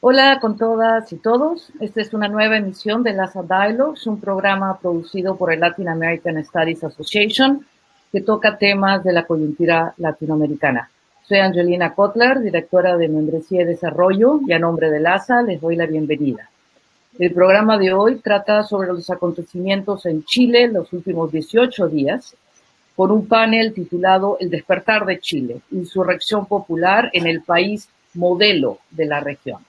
Hola con todas y todos. Esta es una nueva emisión de LASA Dialogues, un programa producido por el Latin American Studies Association que toca temas de la coyuntura latinoamericana. Soy Angelina Kotler, directora de Membresía y Desarrollo, y a nombre de LASA les doy la bienvenida. El programa de hoy trata sobre los acontecimientos en Chile en los últimos 18 días, con un panel titulado El despertar de Chile, insurrección popular en el país modelo de la región.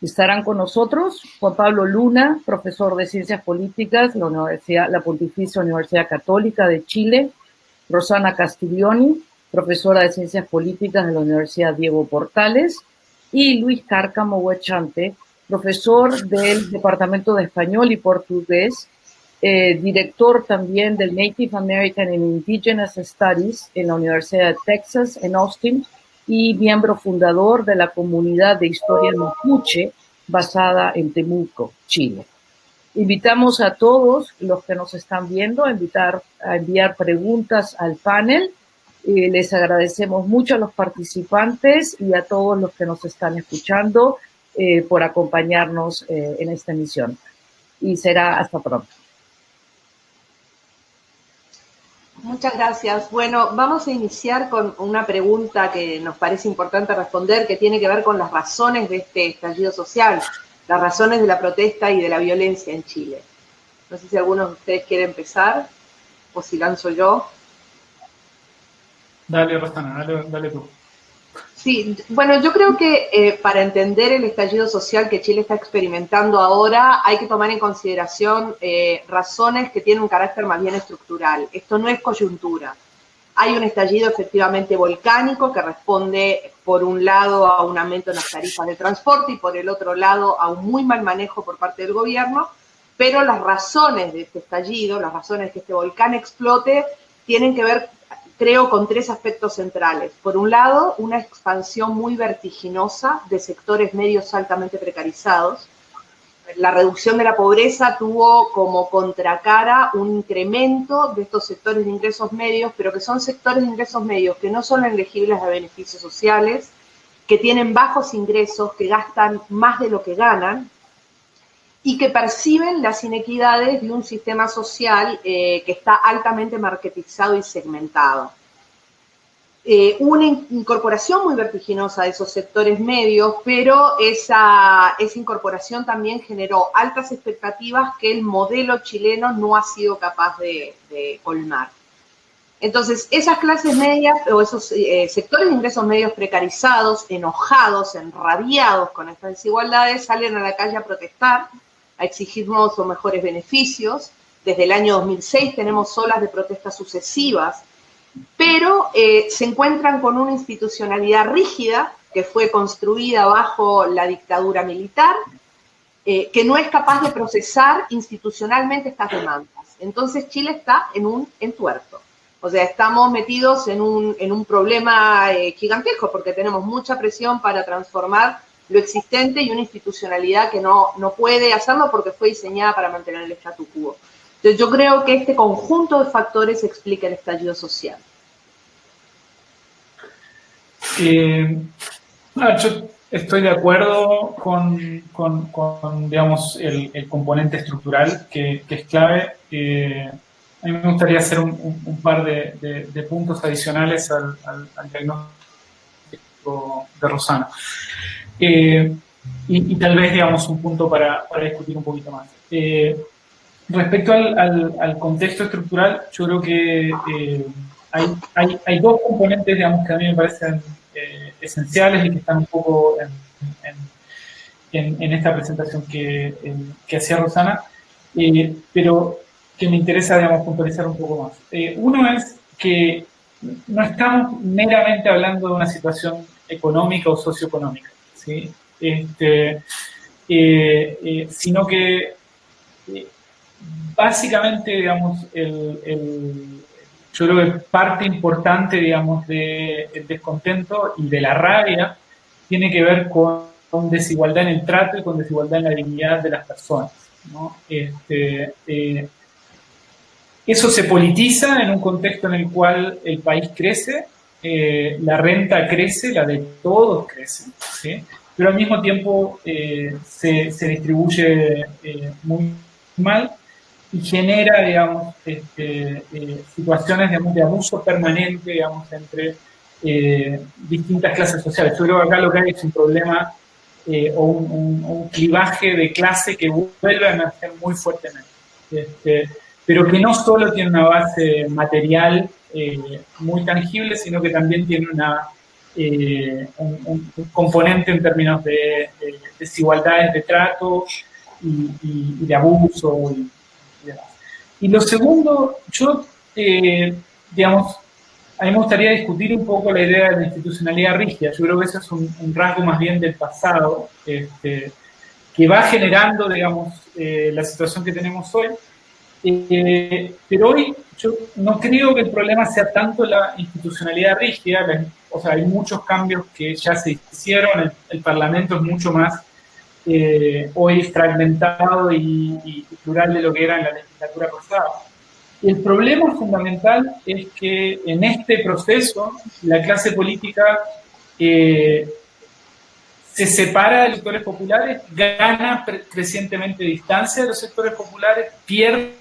Estarán con nosotros Juan Pablo Luna, profesor de Ciencias Políticas de la Pontificia Universidad Católica de Chile, Rosana Castiglioni, profesora de Ciencias Políticas de la Universidad Diego Portales, y Luis Cárcamo Huechante, profesor del Departamento de Español y Portugués, director también del Native American and Indigenous Studies en la Universidad de Texas en Austin, y miembro fundador de la comunidad de historia mapuche basada en Temuco, Chile. Invitamos a todos los que nos están viendo a enviar preguntas al panel. Les agradecemos mucho a los participantes y a todos los que nos están escuchando por acompañarnos en esta emisión. Y será hasta pronto. Muchas gracias. Bueno, vamos a iniciar con una pregunta que nos parece importante responder, que tiene que ver con las razones de este estallido social, las razones de la protesta y de la violencia en Chile. No sé si alguno de ustedes quiere empezar o si lanzo yo. Dale, Rosana, dale tú. Sí, bueno, yo creo que para entender el estallido social que Chile está experimentando ahora hay que tomar en consideración razones que tienen un carácter más bien estructural. Esto no es coyuntura. Hay un estallido efectivamente volcánico que responde, por un lado, a un aumento en las tarifas de transporte y, por el otro lado, a un muy mal manejo por parte del gobierno, pero las razones de este estallido, las razones de que este volcán explote, tienen que ver, creo, con tres aspectos centrales. Por un lado, una expansión muy vertiginosa de sectores medios altamente precarizados. La reducción de la pobreza tuvo como contracara un incremento de estos sectores de ingresos medios, pero que son sectores de ingresos medios que no son elegibles a beneficios sociales, que tienen bajos ingresos, que gastan más de lo que ganan y que perciben las inequidades de un sistema social que está altamente marketizado y segmentado. Una incorporación muy vertiginosa de esos sectores medios, pero esa incorporación también generó altas expectativas que el modelo chileno no ha sido capaz de colmar. Entonces, esas clases medias o esos sectores de ingresos medios precarizados, enojados, enrabiados con estas desigualdades, salen a la calle a protestar, a exigir nuevos o mejores beneficios. Desde el año 2006 tenemos olas de protestas sucesivas, pero se encuentran con una institucionalidad rígida que fue construida bajo la dictadura militar, que no es capaz de procesar institucionalmente estas demandas. Entonces Chile está en un entuerto. O sea, estamos metidos en un problema gigantesco porque tenemos mucha presión para transformar lo existente y una institucionalidad que no puede hacerlo porque fue diseñada para mantener el statu quo. Entonces yo creo que este conjunto de factores explica el estallido social. Yo estoy de acuerdo con digamos, el componente estructural que es clave. A mí me gustaría hacer un par de puntos adicionales al diagnóstico de Rosana. Y tal vez, digamos, un punto para discutir un poquito más. Respecto al contexto estructural, yo creo que hay dos componentes, digamos, que a mí me parecen esenciales y que están un poco en esta presentación que hacía Rosana, pero que me interesa, digamos, puntualizar un poco más. Uno es que no estamos meramente hablando de una situación económica o socioeconómica, ¿sí? Sino que básicamente, digamos, yo creo que parte importante, digamos, del descontento y de la rabia tiene que ver con desigualdad en el trato y con desigualdad en la dignidad de las personas, ¿no? Eso se politiza en un contexto en el cual el país crece, la renta crece, la de todos crece, ¿sí? pero al mismo tiempo se distribuye muy mal y genera, digamos, situaciones, digamos, de abuso permanente, digamos, entre distintas clases sociales. Yo creo que acá lo que hay es un problema o un clivaje de clase que vuelve a emerger muy fuertemente. Pero que no solo tiene una base material muy tangible, sino que también tiene un componente en términos de desigualdades de trato y de abuso y demás. Y lo segundo, yo, digamos, a mí me gustaría discutir un poco la idea de la institucionalidad rígida. Yo creo que ese es un rasgo más bien del pasado, que va generando, digamos, la situación que tenemos hoy. Pero hoy yo no creo que el problema sea tanto la institucionalidad rígida, o sea, hay muchos cambios que ya se hicieron, el Parlamento es mucho más hoy fragmentado y plural de lo que era en la legislatura pasada. El problema fundamental es que en este proceso la clase política se separa de los sectores populares, gana crecientemente distancia de los sectores populares, pierde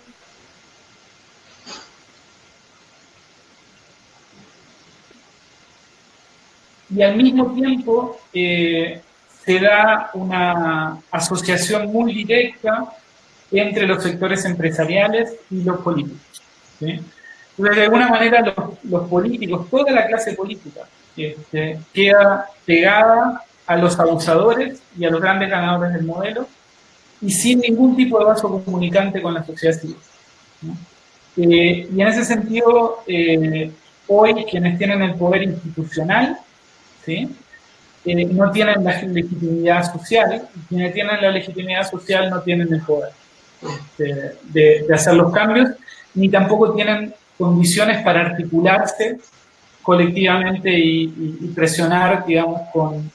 y al mismo tiempo se da una asociación muy directa entre los sectores empresariales y los políticos. ¿Sí? Entonces, de alguna manera, los políticos, toda la clase política, queda pegada a los abusadores y a los grandes ganadores del modelo y sin ningún tipo de vaso comunicante con la sociedad civil. ¿No? Y en ese sentido, hoy quienes tienen el poder institucional, ¿sí? No tienen la legitimidad social, y quienes tienen la legitimidad social no tienen el poder de hacer los cambios, ni tampoco tienen condiciones para articularse colectivamente y presionar, digamos, con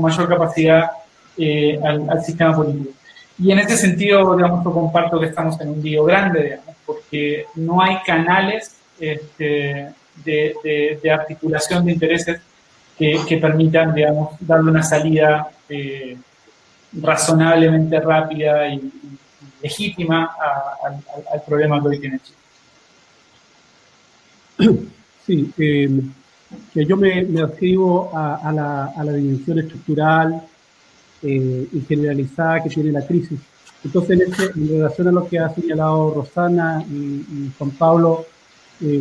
mayor capacidad al sistema político. Y en ese sentido, digamos, yo comparto que estamos en un lío grande, digamos, porque no hay canales de articulación de intereses que permitan, digamos, darle una salida razonablemente rápida y legítima al problema que hoy tiene Chile. Sí, que yo me adscribo a la dimensión estructural y generalizada que tiene la crisis. Entonces, en relación a lo que ha señalado Rosana y Juan Pablo,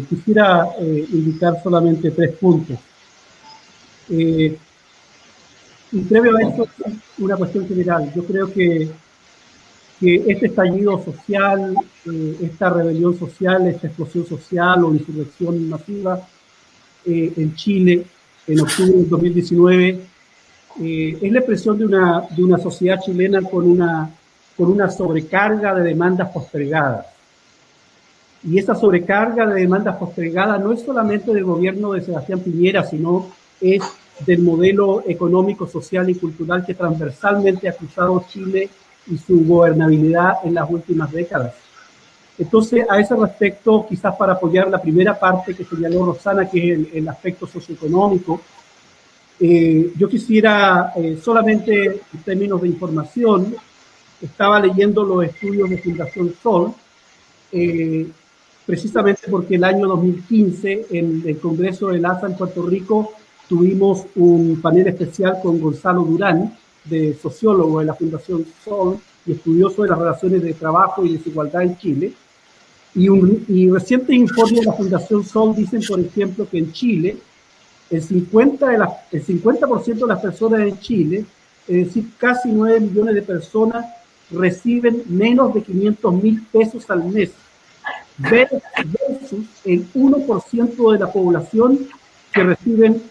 quisiera indicar solamente 3 puntos. Y previo a eso, una cuestión general. Yo creo que este estallido social, esta rebelión social, esta explosión social o insurrección masiva en Chile en octubre del 2019 es la expresión de una sociedad chilena con una sobrecarga de demandas postergadas. Y esa sobrecarga de demandas postergadas no es solamente del gobierno de Sebastián Piñera, sino es del modelo económico, social y cultural que transversalmente ha cruzado Chile y su gobernabilidad en las últimas décadas. Entonces, a ese respecto, quizás para apoyar la primera parte que señaló Rosana, que es el aspecto socioeconómico, yo quisiera solamente en términos de información, estaba leyendo los estudios de Fundación Sol, precisamente porque el año 2015 en el Congreso del ASA en Puerto Rico tuvimos un panel especial con Gonzalo Durán, sociólogo de la Fundación Sol y estudioso de las relaciones de trabajo y desigualdad en Chile. Y recientes informes de la Fundación Sol dicen, por ejemplo, que en Chile el 50% de las personas en Chile, es decir, casi 9 millones de personas, reciben menos de 500.000 pesos al mes, versus el 1% de la población que reciben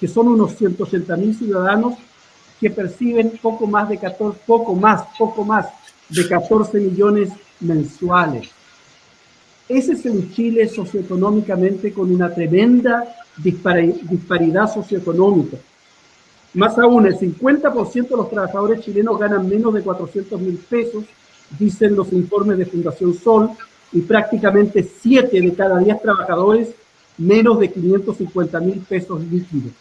que son unos 180.000 ciudadanos que perciben poco más de 14 millones mensuales. Ese es un Chile socioeconómicamente con una tremenda disparidad socioeconómica. Más aún, el 50% de los trabajadores chilenos ganan menos de 400.000 pesos, dicen los informes de Fundación Sol, y prácticamente 7 de cada 10 trabajadores menos de 550.000 pesos líquidos.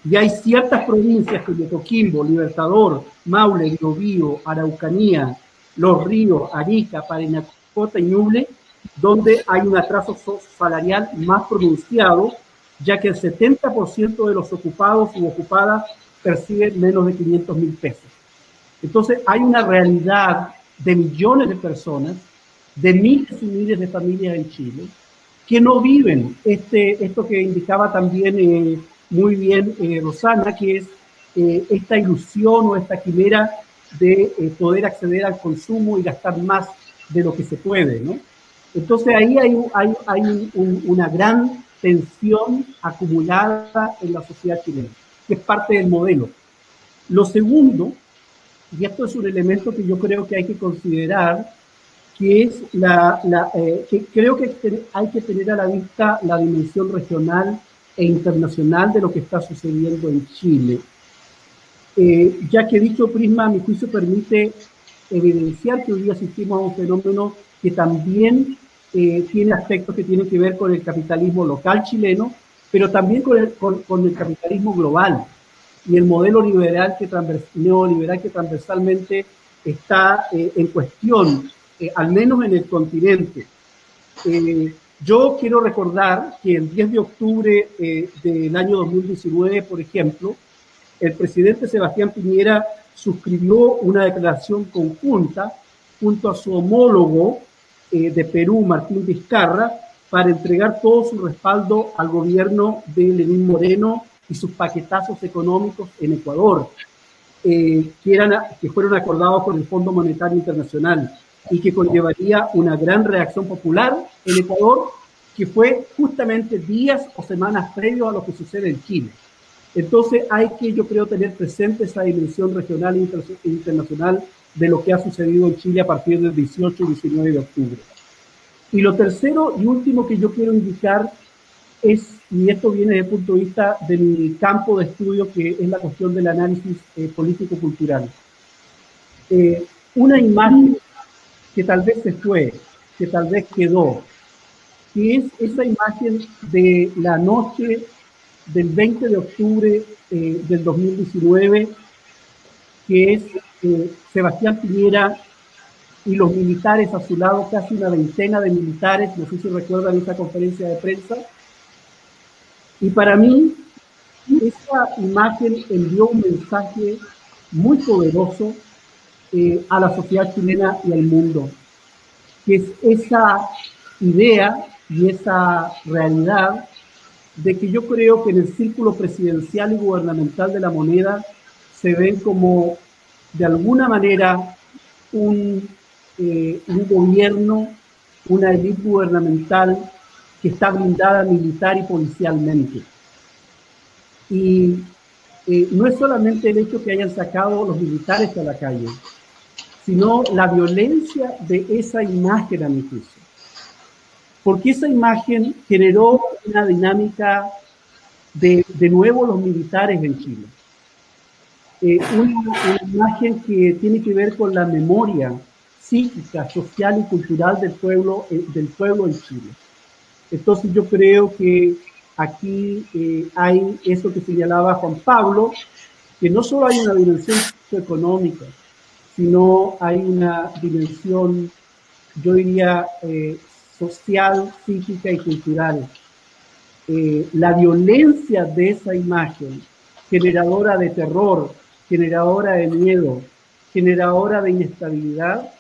Y hay ciertas provincias como Coquimbo, Libertador, Maule, Biobío, Araucanía, Los Ríos, Arica, Parinacota y Ñuble, donde hay un atraso salarial más pronunciado, ya que el 70% de los ocupados u ocupadas perciben menos de 500.000 pesos. Entonces hay una realidad de millones de personas, de miles y miles de familias en Chile, que no viven esto que indicaba también muy bien Rosana, que es esta ilusión o esta quimera de poder acceder al consumo y gastar más de lo que se puede, ¿no? Entonces ahí hay una gran tensión acumulada en la sociedad chilena, que es parte del modelo. Lo segundo, y esto es un elemento que yo creo que hay que considerar, que es que creo que hay que tener a la vista la dimensión regional e internacional de lo que está sucediendo en Chile. Ya que dicho prisma, a mi juicio, permite evidenciar que hoy día asistimos a un fenómeno que también tiene aspectos que tienen que ver con el capitalismo local chileno, pero también con el capitalismo global y el modelo liberal neoliberal que transversalmente está en cuestión, al menos en el continente. Yo quiero recordar que el 10 de octubre del año 2019, por ejemplo, el presidente Sebastián Piñera suscribió una declaración conjunta junto a su homólogo de Perú, Martín Vizcarra, para entregar todo su respaldo al gobierno de Lenín Moreno y sus paquetazos económicos en Ecuador, que fueron acordados por el Fondo Monetario Internacional y que conllevaría una gran reacción popular en Ecuador, que fue justamente días o semanas previos a lo que sucede en Chile. Entonces hay que, yo creo, tener presente esa dimensión regional e internacional de lo que ha sucedido en Chile a partir del 18 y 19 de octubre. Y lo tercero y último que yo quiero indicar es, y esto viene desde el punto de vista de mi campo de estudio, que es la cuestión del análisis político-cultural. Una imagen que tal vez se fue, que tal vez quedó, que es esa imagen de la noche del 20 de octubre del 2019, que es Sebastián Piñera y los militares a su lado, casi una veintena de militares, no sé si recuerdan esa conferencia de prensa. Y para mí, esa imagen envió un mensaje muy poderoso a la sociedad chilena y al mundo, que es esa idea y esa realidad de que yo creo que en el círculo presidencial y gubernamental de la moneda se ven como, de alguna manera, un gobierno, una élite gubernamental que está blindada militar y policialmente. Y no es solamente el hecho que hayan sacado los militares a la calle, sino la violencia de esa imagen, a mi juicio. Porque esa imagen generó una dinámica de nuevo los militares en Chile. Una imagen que tiene que ver con la memoria psíquica, social y cultural del pueblo en Chile. Entonces yo creo que aquí hay eso que señalaba Juan Pablo, que no solo hay una dimensión socioeconómica, sino hay una dimensión, yo diría, social, psíquica y cultural. La violencia de esa imagen, generadora de terror, generadora de miedo, generadora de inestabilidad,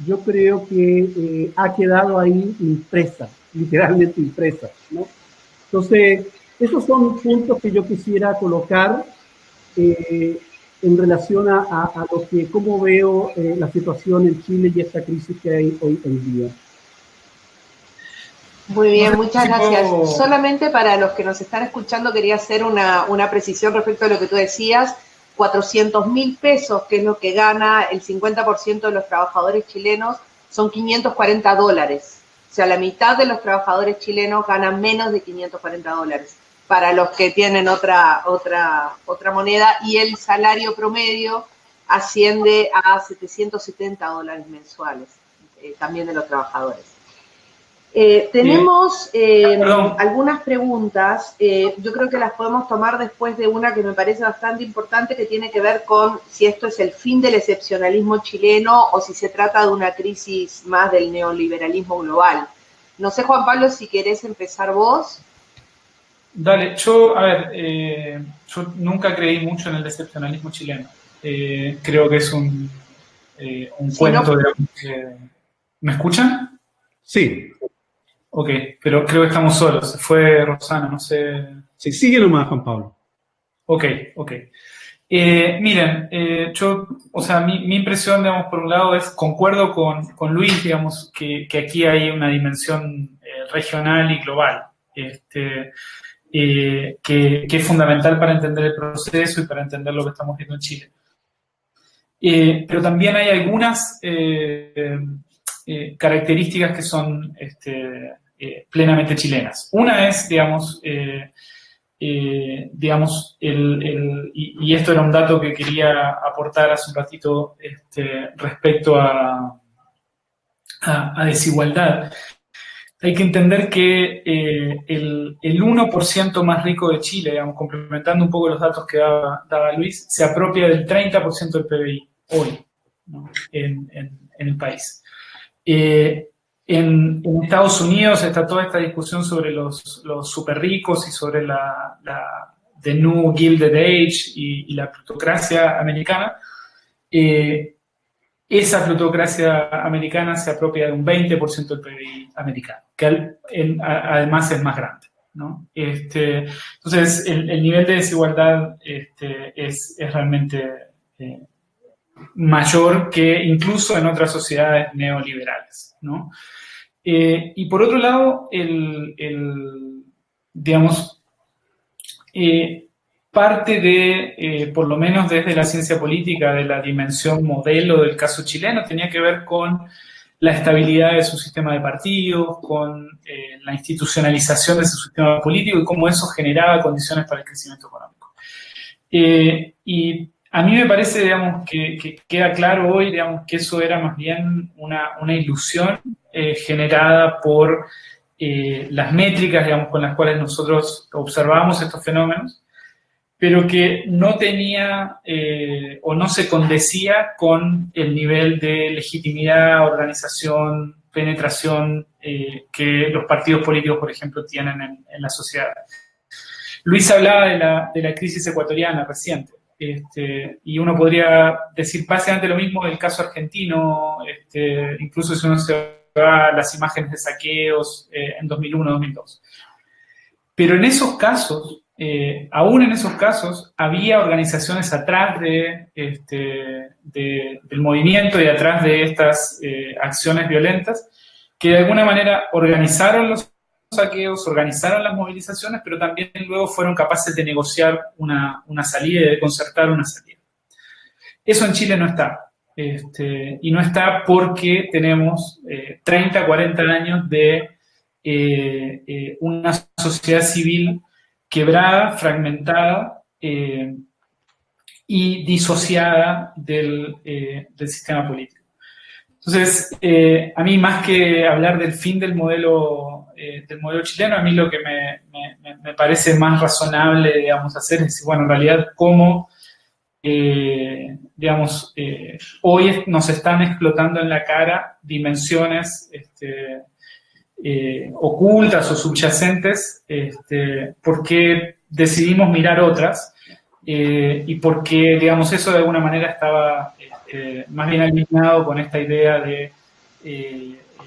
yo creo que ha quedado ahí impresa, literalmente impresa, ¿no? Entonces, esos son puntos que yo quisiera colocar en relación a lo que, cómo veo la situación en Chile y esta crisis que hay hoy en día. Muy bien, muchas gracias. Solamente para los que nos están escuchando quería hacer una precisión respecto a lo que tú decías. 400.000 pesos, que es lo que gana el 50% de los trabajadores chilenos, son $540. O sea, la mitad de los trabajadores chilenos ganan menos de $540. Para los que tienen otra moneda, y el salario promedio asciende a $770 mensuales, también de los trabajadores. Tenemos algunas preguntas, yo creo que las podemos tomar después de una que me parece bastante importante, que tiene que ver con si esto es el fin del excepcionalismo chileno o si se trata de una crisis más del neoliberalismo global. No sé, Juan Pablo, si querés empezar vos. Dale, yo nunca creí mucho en el excepcionalismo chileno. Creo que es un cuento, digamos, ¿me escuchan? Sí. Ok, pero creo que estamos solos. Se fue Rosana, no sé. Sí, sigue nomás, Juan Pablo. Ok. Miren, mi impresión, digamos, por un lado es, concuerdo con Luis, digamos, que aquí hay una dimensión regional y global, que es fundamental para entender el proceso y para entender lo que estamos viendo en Chile. Pero también hay algunas características que son plenamente chilenas. Una es, digamos, y esto era un dato que quería aportar hace un ratito respecto a desigualdad. Hay que entender que el 1% más rico de Chile, digamos, complementando un poco los datos que daba Luis, se apropia del 30% del PBI hoy, ¿no? en el país. En Estados Unidos está toda esta discusión sobre los super ricos y sobre the New Gilded Age y la plutocracia americana. Esa plutocracia americana se apropia de un 20% del PBI americano, que además es más grande, ¿no? Entonces, el nivel de desigualdad es realmente mayor que incluso en otras sociedades neoliberales, ¿no? Y por otro lado, digamos, parte de, por lo menos desde la ciencia política, de la dimensión modelo del caso chileno, tenía que ver con la estabilidad de su sistema de partidos, con la institucionalización de su sistema político y cómo eso generaba condiciones para el crecimiento económico. Y a mí me parece, digamos, que queda claro hoy, digamos, que eso era más bien una ilusión generada por las métricas, digamos, con las cuales nosotros observábamos estos fenómenos, pero que no tenía o no se condecía con el nivel de legitimidad, organización, penetración que los partidos políticos, por ejemplo, tienen en la sociedad. Luis hablaba de la crisis ecuatoriana reciente, y uno podría decir básicamente lo mismo del caso argentino, incluso si uno se va a las imágenes de saqueos en 2001-2002. Pero en esos casos, aún en esos casos, había organizaciones atrás del movimiento y atrás de estas acciones violentas que de alguna manera organizaron los saqueos, organizaron las movilizaciones, pero también luego fueron capaces de negociar una salida y de concertar una salida. Eso en Chile no está. Y no está porque tenemos 30, 40 años de una sociedad civil quebrada, fragmentada y disociada del sistema político. Entonces, a mí, más que hablar del fin del modelo chileno, a mí lo que me parece más razonable, digamos, hacer es decir, bueno, en realidad, cómo, digamos, hoy nos están explotando en la cara dimensiones ocultas o subyacentes, porque decidimos mirar otras y porque, digamos, eso de alguna manera estaba más bien alineado con esta idea de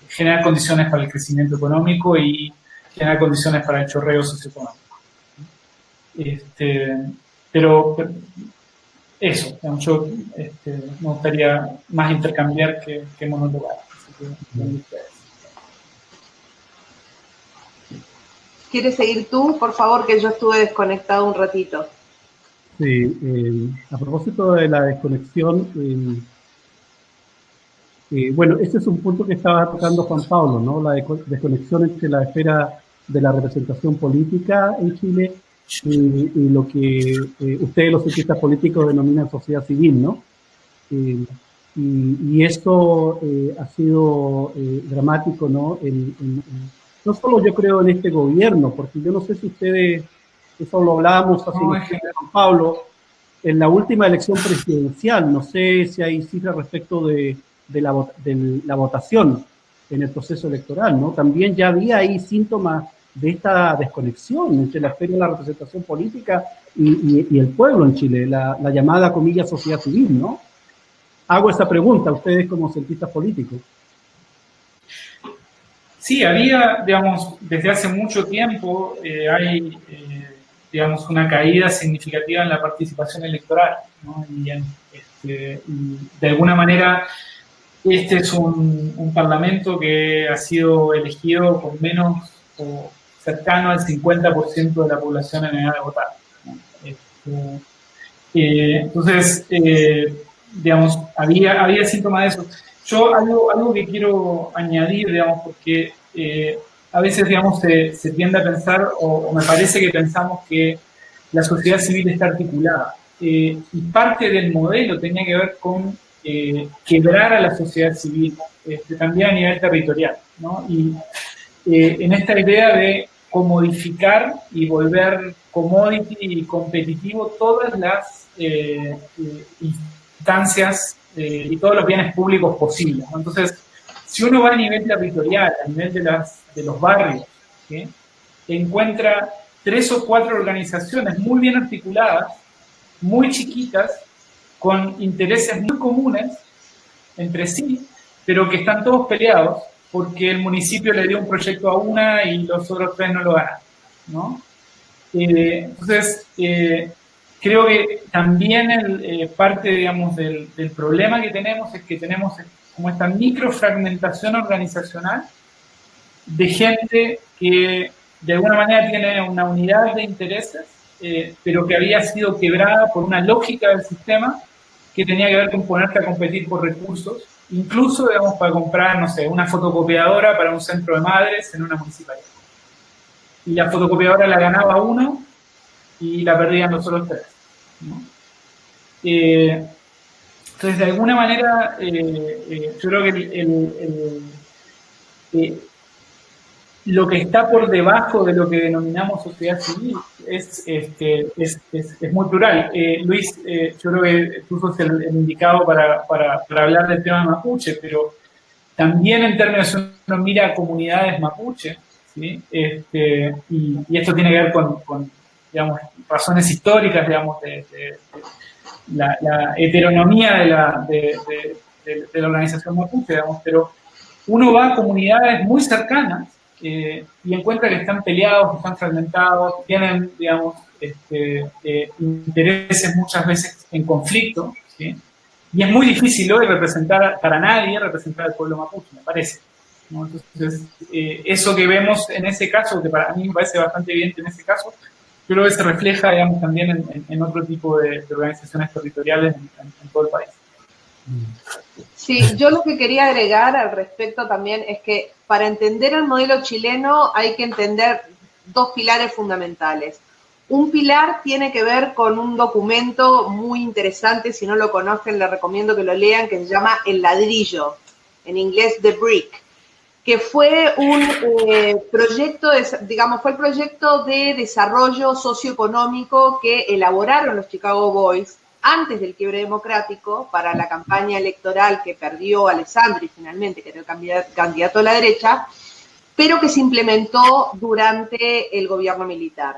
generar condiciones para el crecimiento económico y generar condiciones para el chorreo socioeconómico. Pero eso, digamos, yo me gustaría más intercambiar que monologar. ¿Quieres seguir tú? Por favor, que yo estuve desconectado un ratito. Sí, a propósito de la desconexión, bueno, ese es un punto que estaba tocando Juan Pablo, ¿no? La desconexión entre la esfera de la representación política en Chile y lo que ustedes, los cientistas políticos, denominan sociedad civil, ¿no? Y esto ha sido dramático, ¿no? no solo yo creo en este gobierno, porque yo no sé si ustedes, eso lo hablábamos hace unos días con Pablo, en la última elección presidencial, no sé si hay cifras respecto de la votación en el proceso electoral, ¿no? También ya había ahí síntomas de esta desconexión entre la esfera de la representación política y el pueblo en Chile, la llamada, comillas, sociedad civil, ¿no? Hago esa pregunta a ustedes como cientistas políticos. Sí, había, digamos, desde hace mucho tiempo hay, digamos, una caída significativa en la participación electoral, ¿no? Y de alguna manera este es un parlamento que ha sido elegido con menos o cercano al 50% de la población en edad de votar, ¿no? Entonces, digamos, había síntomas de eso. Yo algo que quiero añadir, digamos, porque a veces, digamos, se tiende a pensar, o me parece que pensamos que la sociedad civil está articulada. Y parte del modelo tenía que ver con quebrar a la sociedad civil, también a nivel territorial, ¿no? Y en esta idea de comodificar y volver commodity y competitivo todas las instancias y todos los bienes públicos posibles, ¿no? Entonces, si uno va a nivel territorial, a nivel de los barrios, ¿sí?, encuentra 3 o 4 organizaciones muy bien articuladas, muy chiquitas, con intereses muy comunes entre sí, pero que están todos peleados porque el municipio le dio un proyecto a una y los otros 3 no lo ganan, ¿no? Entonces, creo que también parte, digamos, del problema que tenemos es que tenemos como esta microfragmentación organizacional de gente que de alguna manera tiene una unidad de intereses, pero que había sido quebrada por una lógica del sistema que tenía que ver con ponerte a competir por recursos, incluso, digamos, para comprar, no sé, una fotocopiadora para un centro de madres en una municipalidad. Y la fotocopiadora la ganaba uno y la perdían los otros 3, ¿no? Entonces, de alguna manera, yo creo que lo que está por debajo de lo que denominamos sociedad civil es muy plural. Luis, yo creo que tú sos el indicado para hablar del tema mapuche, pero también en términos, uno mira a comunidades mapuche, ¿sí? Y esto tiene que ver con digamos, razones históricas, digamos, de la heteronomía de la organización mapuche, digamos, pero uno va a comunidades muy cercanas y encuentra que están peleados, que están fragmentados, tienen, digamos, intereses muchas veces en conflicto, ¿sí? Y es muy difícil hoy representar, para nadie, representar al pueblo mapuche, me parece, ¿no? Entonces, eso que vemos en ese caso, que para mí me parece bastante evidente en ese caso, yo creo que se refleja, digamos, también en otro tipo de organizaciones territoriales en todo el país. Sí, yo lo que quería agregar al respecto también es que para entender el modelo chileno hay que entender 2 pilares fundamentales. Un pilar tiene que ver con un documento muy interesante, si no lo conocen les recomiendo que lo lean, que se llama El Ladrillo, en inglés The Brick, que fue un proyecto, digamos, fue el proyecto de desarrollo socioeconómico que elaboraron los Chicago Boys antes del quiebre democrático para la campaña electoral que perdió Alessandri finalmente, que era el candidato de la derecha, pero que se implementó durante el gobierno militar.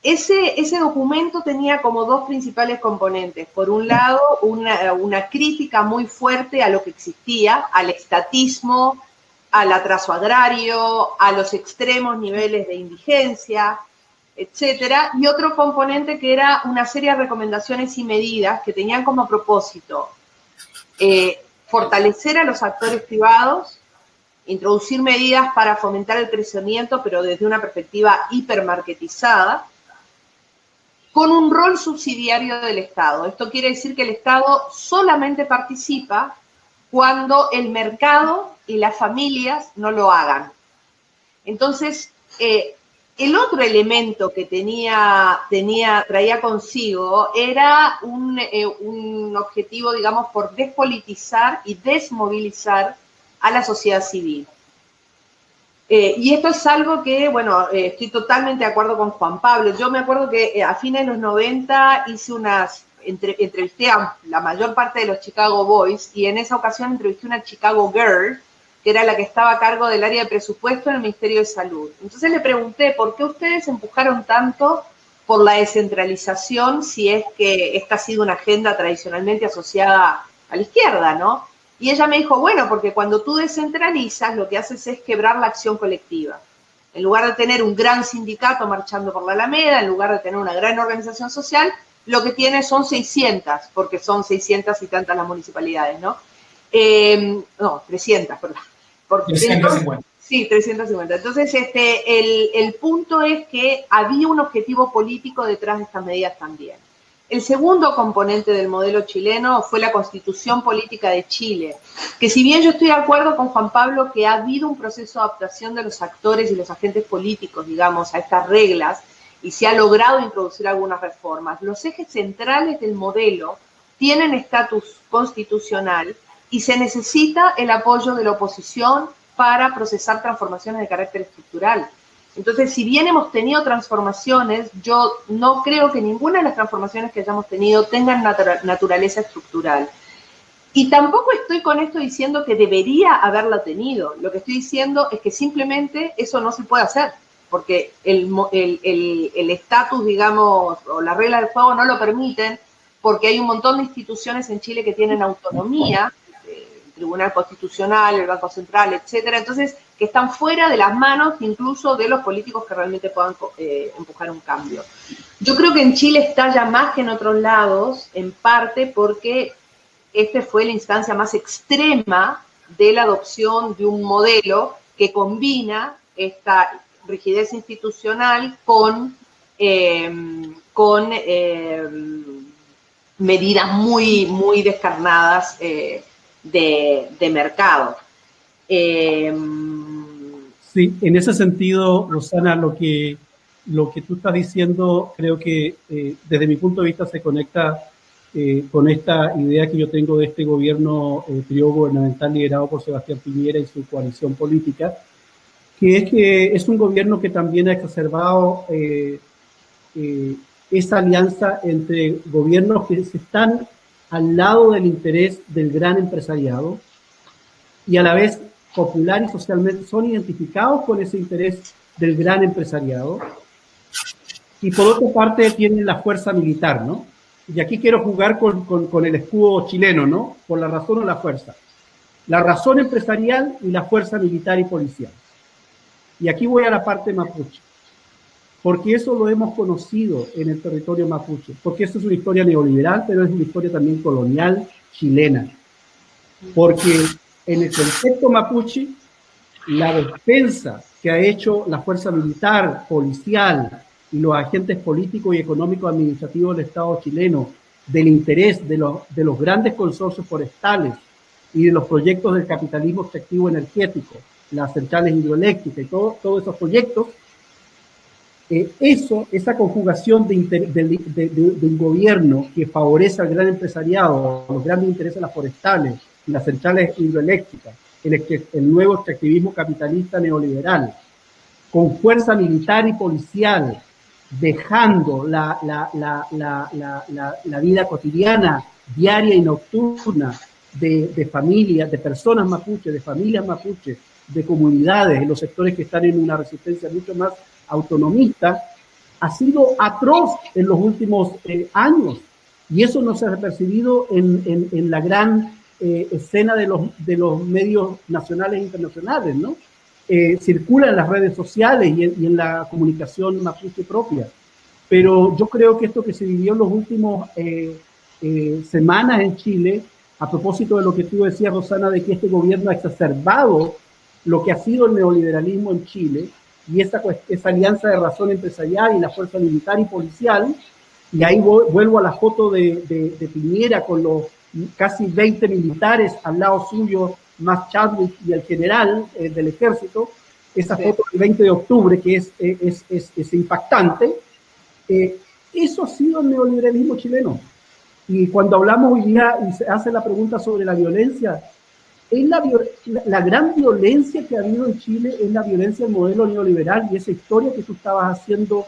Ese documento tenía como 2 principales componentes. Por un lado, una crítica muy fuerte a lo que existía, al estatismo, al atraso agrario, a los extremos niveles de indigencia, etcétera, y otro componente que era una serie de recomendaciones y medidas que tenían como propósito fortalecer a los actores privados, introducir medidas para fomentar el crecimiento, pero desde una perspectiva hipermarketizada, con un rol subsidiario del Estado. Esto quiere decir que el Estado solamente participa cuando el mercado y las familias no lo hagan. Entonces, el otro elemento que traía consigo era un objetivo, digamos, por despolitizar y desmovilizar a la sociedad civil. Y esto es algo que, bueno, estoy totalmente de acuerdo con Juan Pablo. Yo me acuerdo que a fines de los 90 hice entrevisté a la mayor parte de los Chicago Boys, y en esa ocasión entrevisté a una Chicago Girl, que era la que estaba a cargo del área de presupuesto en el Ministerio de Salud. Entonces le pregunté, ¿por qué ustedes empujaron tanto por la descentralización si es que esta ha sido una agenda tradicionalmente asociada a la izquierda, ¿no? Y ella me dijo, bueno, porque cuando tú descentralizas, lo que haces es quebrar la acción colectiva. En lugar de tener un gran sindicato marchando por la Alameda, en lugar de tener una gran organización social, lo que tiene son 600, porque son 600 y tantas las municipalidades, ¿no? No, 300, perdón. 350. Sí, 350. Entonces, el punto es que había un objetivo político detrás de estas medidas también. El segundo componente del modelo chileno fue la Constitución Política de Chile, que si bien yo estoy de acuerdo con Juan Pablo que ha habido un proceso de adaptación de los actores y los agentes políticos, digamos, a estas reglas, y se ha logrado introducir algunas reformas, los ejes centrales del modelo tienen estatus constitucional y se necesita el apoyo de la oposición para procesar transformaciones de carácter estructural. Entonces, si bien hemos tenido transformaciones, yo no creo que ninguna de las transformaciones que hayamos tenido tengan naturaleza estructural. Y tampoco estoy con esto diciendo que debería haberla tenido. Lo que estoy diciendo es que simplemente eso no se puede hacer, porque el estatus, digamos, o las reglas del juego no lo permiten, porque hay un montón de instituciones en Chile que tienen autonomía, el Tribunal Constitucional, el Banco Central, etcétera, entonces, que están fuera de las manos incluso de los políticos que realmente puedan empujar un cambio. Yo creo que en Chile está ya más que en otros lados, en parte porque esta fue la instancia más extrema de la adopción de un modelo que combina esta rigidez institucional con medidas muy, muy descarnadas de mercado. Sí, en ese sentido, Rosana, lo que tú estás diciendo, creo que desde mi punto de vista se conecta con esta idea que yo tengo de este gobierno trío gubernamental liderado por Sebastián Piñera y su coalición política, que es un gobierno que también ha exacerbado esa alianza entre gobiernos que están al lado del interés del gran empresariado y a la vez popular y socialmente son identificados con ese interés del gran empresariado, y por otra parte tienen la fuerza militar, ¿no? Y aquí quiero jugar con el escudo chileno, ¿no? Por la razón o la fuerza. La razón empresarial y la fuerza militar y policial. Y aquí voy a la parte mapuche, porque eso lo hemos conocido en el territorio mapuche, porque esto es una historia neoliberal, pero es una historia también colonial chilena. Porque en el contexto mapuche, la defensa que ha hecho la fuerza militar, policial y los agentes políticos y económicos administrativos del Estado chileno del interés de los grandes consorcios forestales y de los proyectos del capitalismo extractivo energético, las centrales hidroeléctricas y todos esos proyectos, esa conjugación de un gobierno que favorece al gran empresariado, los grandes intereses de las forestales y las centrales hidroeléctricas, el nuevo extractivismo capitalista neoliberal, con fuerza militar y policial, dejando la vida cotidiana, diaria y nocturna de familias, de personas mapuches, de familias mapuches, de comunidades, en los sectores que están en una resistencia mucho más autonomista, ha sido atroz en los últimos años. Y eso no se ha percibido en la gran escena de los medios nacionales e internacionales, ¿no? Circula en las redes sociales y en la comunicación mapuche propia. Pero yo creo que esto que se vivió en los últimos semanas en Chile, a propósito de lo que tú decías, Rosana, de que este gobierno ha exacerbado lo que ha sido el neoliberalismo en Chile, y esa alianza de razón empresarial y la fuerza militar y policial, y ahí vuelvo a la foto de Piñera con los casi 20 militares al lado suyo, más Chadwick y el general del ejército, esa foto del 20 de octubre que es impactante. Eso ha sido el neoliberalismo chileno. Y cuando hablamos hoy día y se hace la pregunta sobre la violencia, es la gran violencia que ha habido en Chile, es la violencia del modelo neoliberal, y esa historia que tú estabas haciendo,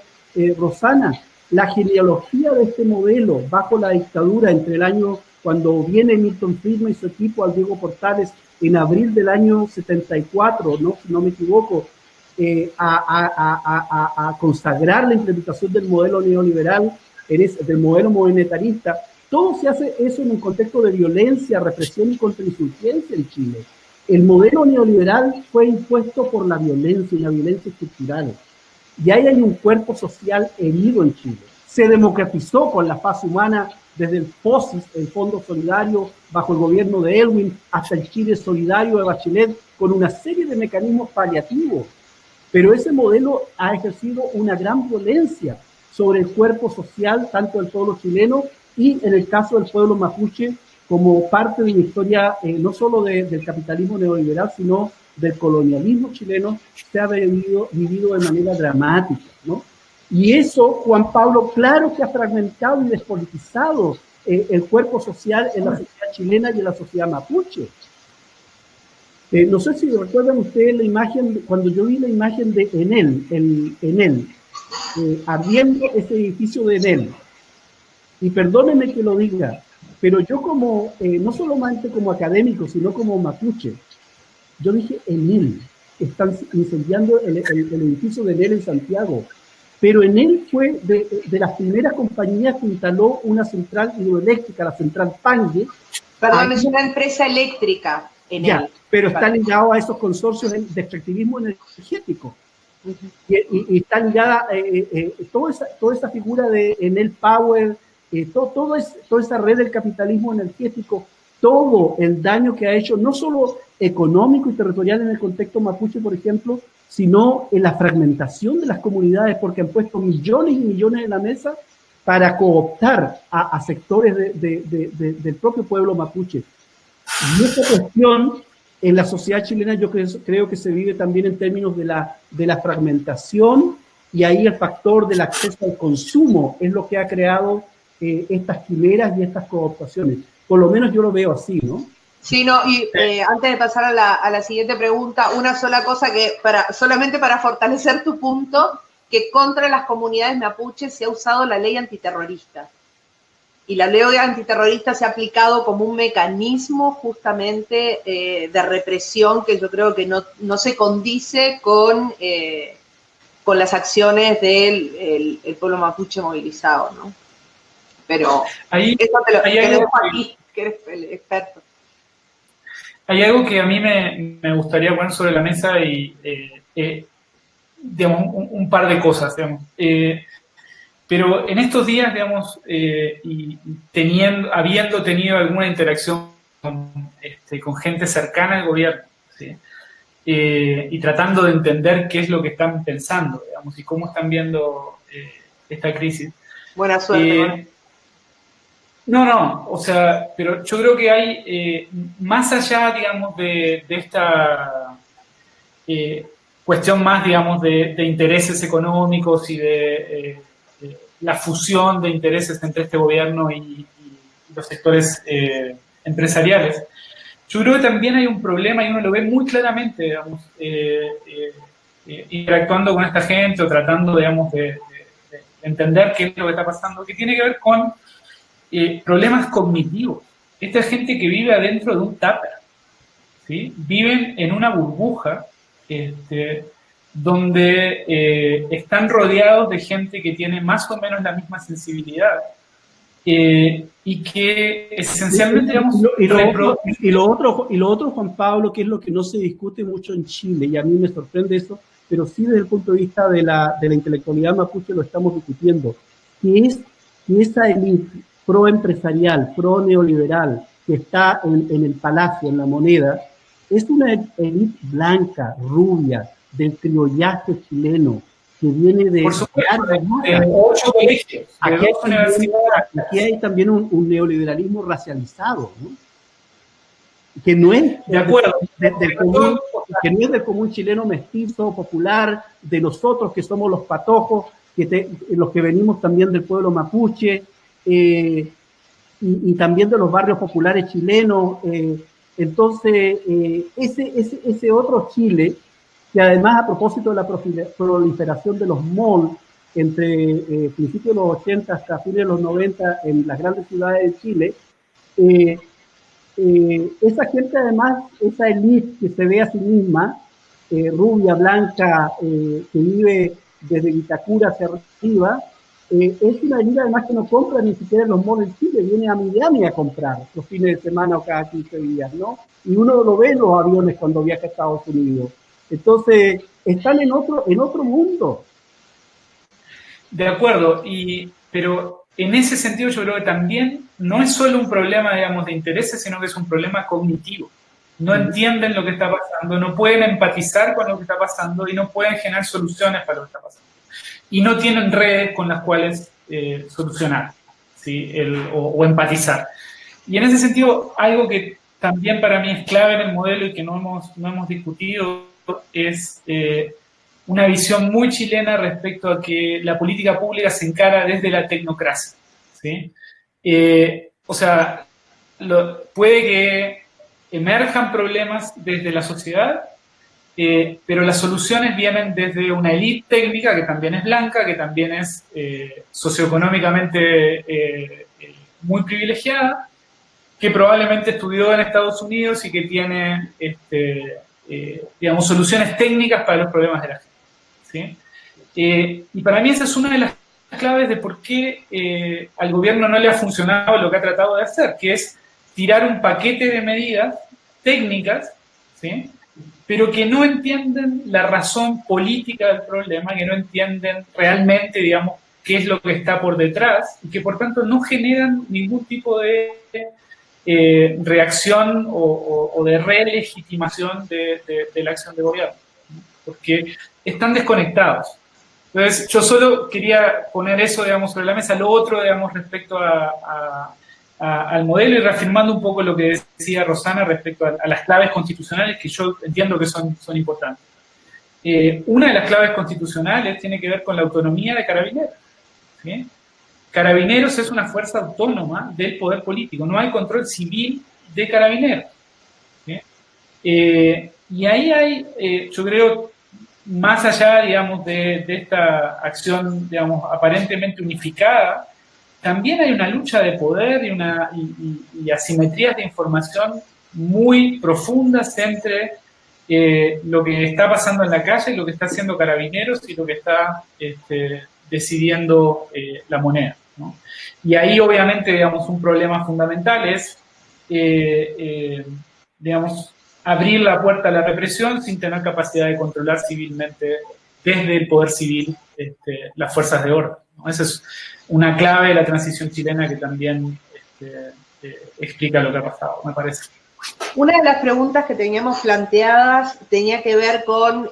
Rosana, la genealogía de este modelo bajo la dictadura entre el año, cuando viene Milton Friedman y su equipo al Diego Portales en abril del año 74, ¿no? Si no me equivoco, a consagrar la implementación del modelo neoliberal, del modelo monetarista. Todo se hace eso en un contexto de violencia, represión y contrainsurgencia en Chile. El modelo neoliberal fue impuesto por la violencia y la violencia estructural. Y ahí hay un cuerpo social herido en Chile. Se democratizó con la paz humana desde el FOSIS, el Fondo Solidario, bajo el gobierno de Elwin, hasta el Chile Solidario de Bachelet, con una serie de mecanismos paliativos. Pero ese modelo ha ejercido una gran violencia sobre el cuerpo social, tanto del pueblo chileno y en el caso del pueblo mapuche, como parte de una historia no solo del capitalismo neoliberal, sino del colonialismo chileno, se ha vivido de manera dramática, ¿no? Y eso, Juan Pablo, claro que ha fragmentado y despolitizado el cuerpo social en la sociedad chilena y en la sociedad mapuche. No sé si recuerdan ustedes la imagen, cuando yo vi la imagen de Enel, ardiendo ese edificio de Enel, y perdónenme que lo diga, pero yo como, no solamente como académico, sino como mapuche, yo dije, Enel, están incendiando el edificio de Enel en Santiago, pero Enel fue de las primeras compañías que instaló una central hidroeléctrica, la central Pangue. Perdón, es una empresa eléctrica, Enel. Ya, pero está ligado a esos consorcios de extractivismo energético. Y está ligada toda esa figura de Enel Power, toda esa red del capitalismo energético, todo el daño que ha hecho, no solo económico y territorial en el contexto mapuche, por ejemplo, sino en la fragmentación de las comunidades, porque han puesto millones y millones en la mesa para cooptar a sectores del propio pueblo mapuche. Y esta cuestión en la sociedad chilena yo creo que se vive también en términos de la fragmentación, y ahí el factor del acceso al consumo es lo que ha creado estas quimeras y estas cooptaciones. Por lo menos yo lo veo así, ¿no? Sí, no, y antes de pasar a la siguiente pregunta, una sola cosa que solamente para fortalecer tu punto, que contra las comunidades mapuches se ha usado la ley antiterrorista. Y la ley antiterrorista se ha aplicado como un mecanismo justamente de represión que yo creo que no se condice con las acciones del pueblo mapuche movilizado, ¿no? Pero ahí, eso te lo dejo a ti, que eres el experto. Hay algo que a mí me gustaría poner sobre la mesa y, digamos, un par de cosas, digamos. Pero en estos días, digamos, y habiendo tenido alguna interacción con gente cercana al gobierno, ¿sí? Y tratando de entender qué es lo que están pensando, digamos, y cómo están viendo esta crisis. Buena suerte. No, o sea, pero yo creo que hay, más allá, digamos, de esta cuestión más, digamos, de intereses económicos y de la fusión de intereses entre este gobierno y los sectores empresariales, yo creo que también hay un problema y uno lo ve muy claramente, digamos, interactuando con esta gente o tratando, digamos, de entender qué es lo que está pasando, que tiene que ver con problemas cognitivos. Esta es gente que vive adentro de un tupper, ¿sí? Viven en una burbuja donde están rodeados de gente que tiene más o menos la misma sensibilidad y que esencialmente, digamos... Y lo otro, Juan Pablo, que es lo que no se discute mucho en Chile, y a mí me sorprende eso, pero sí desde el punto de vista de la intelectualidad mapuche lo estamos discutiendo, que es que esa élite pro-empresarial, pro-neoliberal, que está en el palacio, en la moneda, es una élite blanca, rubia, del criollaje chileno, que viene de... Por supuesto, de 8 colegios. Aquí hay también un neoliberalismo racializado, ¿no? Que no es de acuerdo, que no es del común chileno mestizo, popular, de nosotros que somos los patojos, los que venimos también del pueblo mapuche, y también de los barrios populares chilenos, Entonces, ese otro Chile, que además a propósito de la proliferación de los malls entre principios de los 80 hasta fines de los 90 en las grandes ciudades de Chile, esa gente además, esa élite que se ve a sí misma, rubia, blanca, que vive desde Vitacura hacia arriba, es una élite además que no compra ni siquiera en los malls de Chile, viene a Miami a comprar los fines de semana o cada 15 días, ¿no? Y uno lo ve en los aviones cuando viaja a Estados Unidos. Entonces, están en otro mundo. De acuerdo, pero en ese sentido yo creo que también no es solo un problema, digamos, de intereses, sino que es un problema cognitivo. No entienden lo que está pasando, no pueden empatizar con lo que está pasando y no pueden generar soluciones para lo que está pasando. Y no tienen redes con las cuales solucionar, ¿sí? o empatizar. Y en ese sentido, algo que también para mí es clave en el modelo y que no hemos discutido es una visión muy chilena respecto a que la política pública se encara desde la tecnocracia, ¿sí? O sea, puede que emerjan problemas desde la sociedad, pero las soluciones vienen desde una élite técnica que también es blanca, que también es socioeconómicamente muy privilegiada, que probablemente estudió en Estados Unidos y que tiene, digamos, soluciones técnicas para los problemas de la gente, ¿sí? Y para mí esa es una de las claves de por qué al gobierno no le ha funcionado lo que ha tratado de hacer, que es tirar un paquete de medidas técnicas, ¿sí? Pero que no entienden la razón política del problema, que no entienden realmente, digamos, qué es lo que está por detrás y que por tanto no generan ningún tipo de reacción o de relegitimación de la acción de gobierno, ¿no? Porque están desconectados. Entonces, yo solo quería poner eso, digamos, sobre la mesa. Lo otro, digamos, respecto al modelo y reafirmando un poco lo que decía Rosana respecto a las claves constitucionales que yo entiendo que son importantes. Una de las claves constitucionales tiene que ver con la autonomía de Carabineros, ¿sí? Carabineros es una fuerza autónoma del poder político, no hay control civil de Carabineros, ¿sí? Y ahí hay, yo creo, más allá, digamos, de esta acción, digamos, aparentemente unificada, también hay una lucha de poder y asimetrías de información muy profundas entre lo que está pasando en la calle, lo que está haciendo Carabineros y lo que está decidiendo la moneda, ¿no? Y ahí, obviamente, digamos, un problema fundamental es, digamos, abrir la puerta a la represión sin tener capacidad de controlar civilmente desde el poder civil las fuerzas de orden, ¿no? Esa es una clave de la transición chilena que también explica lo que ha pasado, me parece. Una de las preguntas que teníamos planteadas tenía que ver con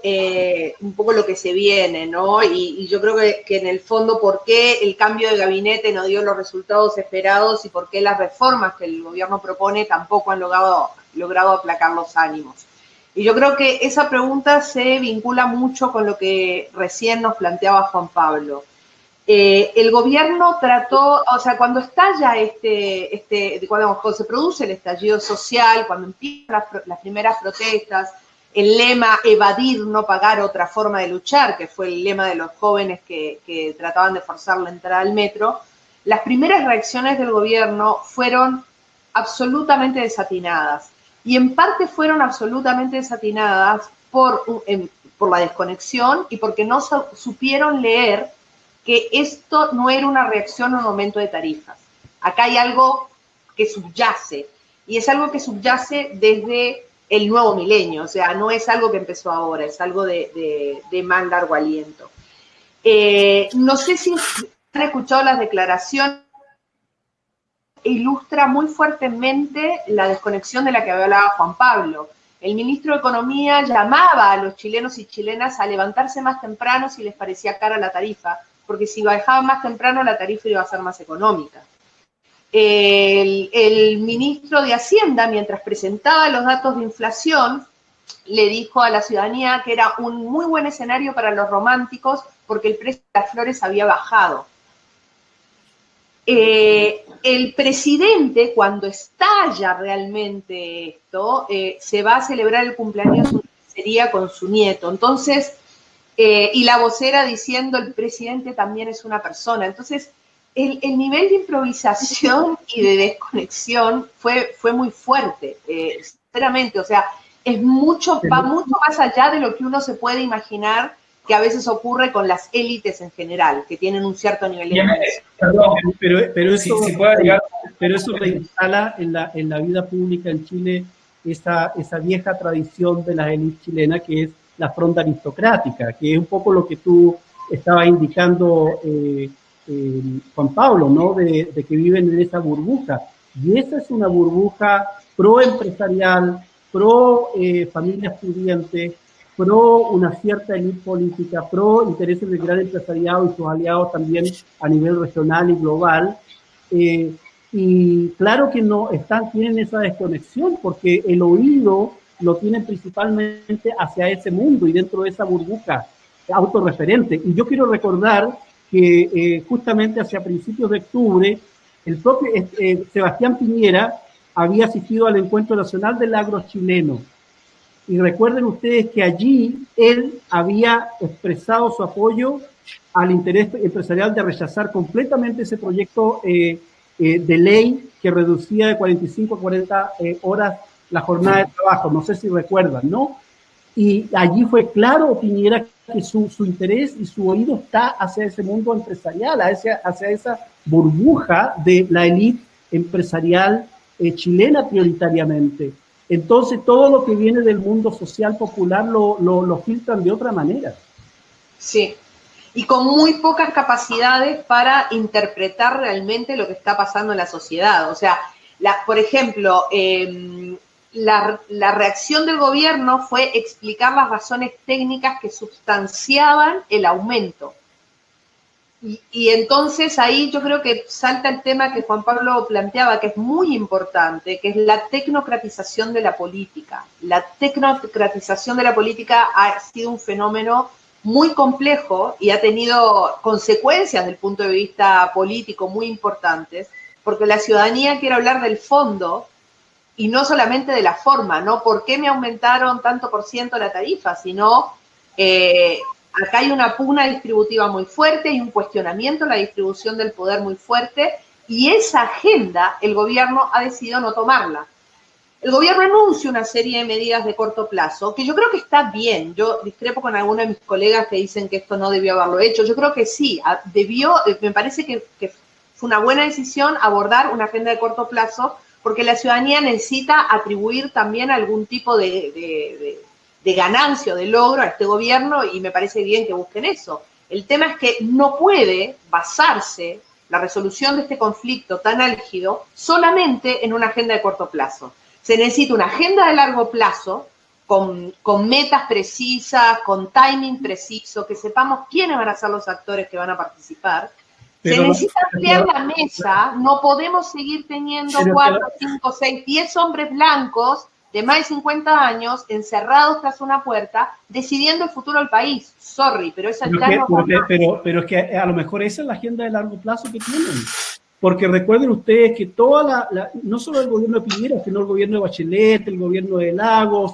un poco lo que se viene, ¿no? Y yo creo que en el fondo, ¿por qué el cambio de gabinete no dio los resultados esperados y por qué las reformas que el gobierno propone tampoco han logrado aplacar los ánimos? Y yo creo que esa pregunta se vincula mucho con lo que recién nos planteaba Juan Pablo. El gobierno trató, o sea, cuando estalla cuando se produce el estallido social, cuando empiezan las primeras protestas, el lema evadir, no pagar, otra forma de luchar, que fue el lema de los jóvenes que trataban de forzar la entrada al metro, las primeras reacciones del gobierno fueron absolutamente desatinadas. Y en parte fueron absolutamente desatinadas por la desconexión y porque no supieron leer que esto no era una reacción a un aumento de tarifas. Acá hay algo que subyace, y es algo que subyace desde el nuevo milenio, o sea, no es algo que empezó ahora, es algo de más largo aliento. No sé si han escuchado las declaraciones, ilustra muy fuertemente la desconexión de la que hablaba Juan Pablo. El ministro de Economía llamaba a los chilenos y chilenas a levantarse más temprano si les parecía cara la tarifa, porque si bajaban más temprano la tarifa iba a ser más económica. El ministro de Hacienda, mientras presentaba los datos de inflación, le dijo a la ciudadanía que era un muy buen escenario para los románticos porque el precio de las flores había bajado. el presidente, cuando estalla realmente esto, se va a celebrar el cumpleaños sería con su nieto. Entonces, y la vocera diciendo el presidente también es una persona. Entonces, el nivel de improvisación y de desconexión fue muy fuerte, sinceramente. O sea, va mucho más allá de lo que uno se puede imaginar que a veces ocurre con las élites en general, que tienen un cierto nivel de pero eso reinstala en la vida pública en Chile esa vieja tradición de las élites chilenas, que es la fronda aristocrática, que es un poco lo que tú estabas indicando, Juan Pablo, ¿no? De que viven en esa burbuja. Y esa es una burbuja pro-empresarial, pro-familias pudientes, pro una cierta élite política, pro intereses del gran empresariado y sus aliados también a nivel regional y global. Y claro que tienen esa desconexión, porque el oído lo tienen principalmente hacia ese mundo y dentro de esa burbuja autorreferente. Y yo quiero recordar que justamente hacia principios de octubre, el propio Sebastián Piñera había asistido al Encuentro Nacional del Agro Chileno. Y recuerden ustedes que allí él había expresado su apoyo al interés empresarial de rechazar completamente ese proyecto de ley que reducía de 45 a 40 horas la jornada de trabajo. No sé si recuerdan, ¿no? Y allí fue claro, Piñera, que su interés y su oído está hacia ese mundo empresarial, hacia esa burbuja de la élite empresarial chilena prioritariamente. Entonces, todo lo que viene del mundo social popular lo filtran de otra manera. Sí, y con muy pocas capacidades para interpretar realmente lo que está pasando en la sociedad. O sea, por ejemplo, la reacción del gobierno fue explicar las razones técnicas que sustanciaban el aumento. Y entonces ahí yo creo que salta el tema que Juan Pablo planteaba, que es muy importante, que es la tecnocratización de la política. La tecnocratización de la política ha sido un fenómeno muy complejo y ha tenido consecuencias desde el punto de vista político muy importantes, porque la ciudadanía quiere hablar del fondo y no solamente de la forma, ¿no? ¿Por qué me aumentaron tanto por ciento la tarifa? Sino acá hay una pugna distributiva muy fuerte, hay un cuestionamiento de la distribución del poder muy fuerte, y esa agenda el gobierno ha decidido no tomarla. El gobierno anuncia una serie de medidas de corto plazo, que yo creo que está bien. Yo discrepo con algunos de mis colegas que dicen que esto no debió haberlo hecho. Yo creo que sí, me parece que fue una buena decisión abordar una agenda de corto plazo, porque la ciudadanía necesita atribuir también algún tipo de ganancia o de logro a este gobierno, y me parece bien que busquen eso. El tema es que no puede basarse la resolución de este conflicto tan álgido solamente en una agenda de corto plazo. Se necesita una agenda de largo plazo con metas precisas, con timing preciso, que sepamos quiénes van a ser los actores que van a participar. Se necesita ampliar la mesa, no podemos seguir teniendo 4, 5, 6, 10 hombres blancos de más de 50 años encerrados tras una puerta decidiendo el futuro del país. Sorry, pero esa ya no va más. Pero es que a lo mejor esa es la agenda de largo plazo que tienen. Porque recuerden ustedes que no solo el gobierno de Piñera, sino el gobierno de Bachelet, el gobierno de Lagos,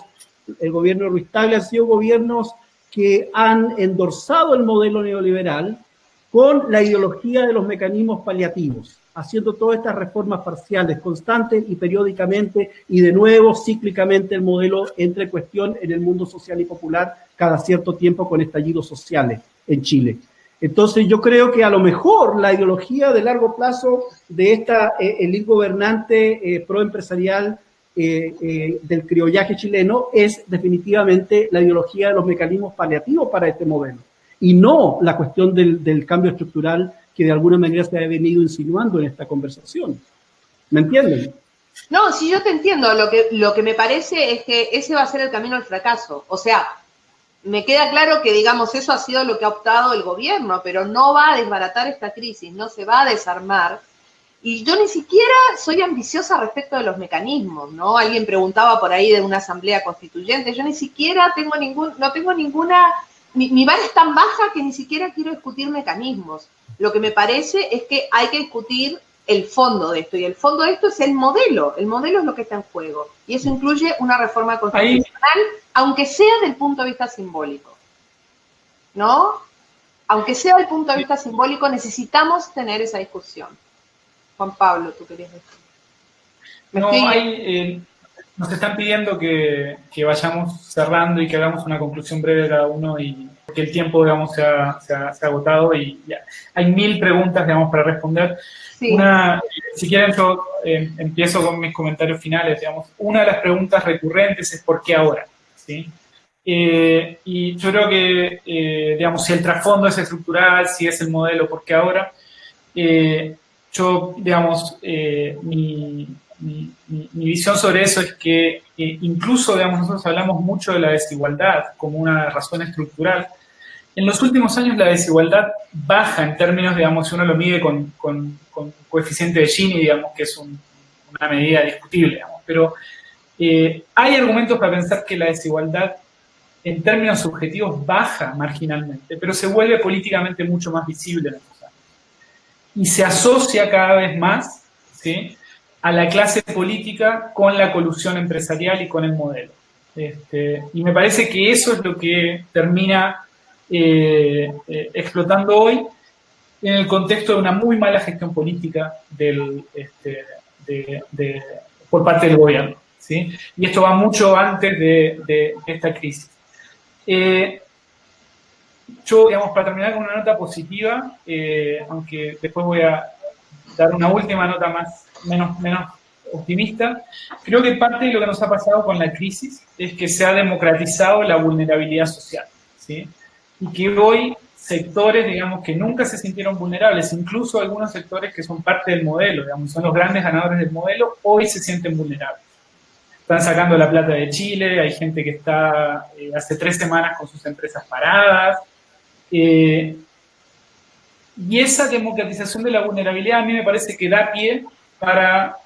el gobierno de Ruiz Tagle, han sido gobiernos que han endorsado el modelo neoliberal con la ideología de los mecanismos paliativos, haciendo todas estas reformas parciales, constantes y periódicamente, y de nuevo cíclicamente el modelo entra en cuestión en el mundo social y popular cada cierto tiempo con estallidos sociales en Chile. Entonces yo creo que a lo mejor la ideología de largo plazo de esta élite gobernante proempresarial del criollaje chileno es definitivamente la ideología de los mecanismos paliativos para este modelo, y no la cuestión del cambio estructural que de alguna manera se ha venido insinuando en esta conversación. ¿Me entienden? No, sí, yo te entiendo. Lo que me parece es que ese va a ser el camino al fracaso. O sea, me queda claro que, digamos, eso ha sido lo que ha optado el gobierno, pero no va a desbaratar esta crisis, no se va a desarmar. Y yo ni siquiera soy ambiciosa respecto de los mecanismos, ¿no? Alguien preguntaba por ahí de una asamblea constituyente. Yo ni siquiera no tengo ninguna... Mi vara es tan baja que ni siquiera quiero discutir mecanismos. Lo que me parece es que hay que discutir el fondo de esto, y el fondo de esto es el modelo es lo que está en juego, y eso incluye una reforma constitucional, aunque sea del punto de vista simbólico, ¿no? Aunque sea del punto de vista simbólico, necesitamos tener esa discusión. Juan Pablo, ¿tú querías decir? Nos están pidiendo que vayamos cerrando y que hagamos una conclusión breve de cada uno, y que el tiempo, digamos, se ha agotado y ya. Hay 1000 preguntas, digamos, para responder. Sí. Si quieren, yo empiezo con mis comentarios finales, digamos. Una de las preguntas recurrentes es ¿por qué ahora? ¿Sí? Y yo creo que, digamos, si el trasfondo es estructural, si es el modelo, ¿por qué ahora? Yo, digamos, mi visión sobre eso es que incluso, digamos, nosotros hablamos mucho de la desigualdad como una razón estructural. En los últimos años la desigualdad baja en términos, digamos, si uno lo mide con coeficiente de Gini, digamos, que es una medida discutible, digamos. Pero hay argumentos para pensar que la desigualdad en términos subjetivos baja marginalmente, pero se vuelve políticamente mucho más visible en estos años. Y se asocia cada vez más, ¿sí?, a la clase política con la colusión empresarial y con el modelo. Y me parece que eso es lo que termina explotando hoy en el contexto de una muy mala gestión política por parte del gobierno, ¿sí? Y esto va mucho antes de esta crisis. Yo, digamos, para terminar con una nota positiva, aunque después voy a dar una última nota menos optimista, creo que parte de lo que nos ha pasado con la crisis es que se ha democratizado la vulnerabilidad social, ¿sí? Y que hoy sectores, digamos, que nunca se sintieron vulnerables, incluso algunos sectores que son parte del modelo, digamos, son los grandes ganadores del modelo, hoy se sienten vulnerables. Están sacando la plata de Chile, hay gente que está hace 3 semanas con sus empresas paradas, y esa democratización de la vulnerabilidad a mí me parece que da pie para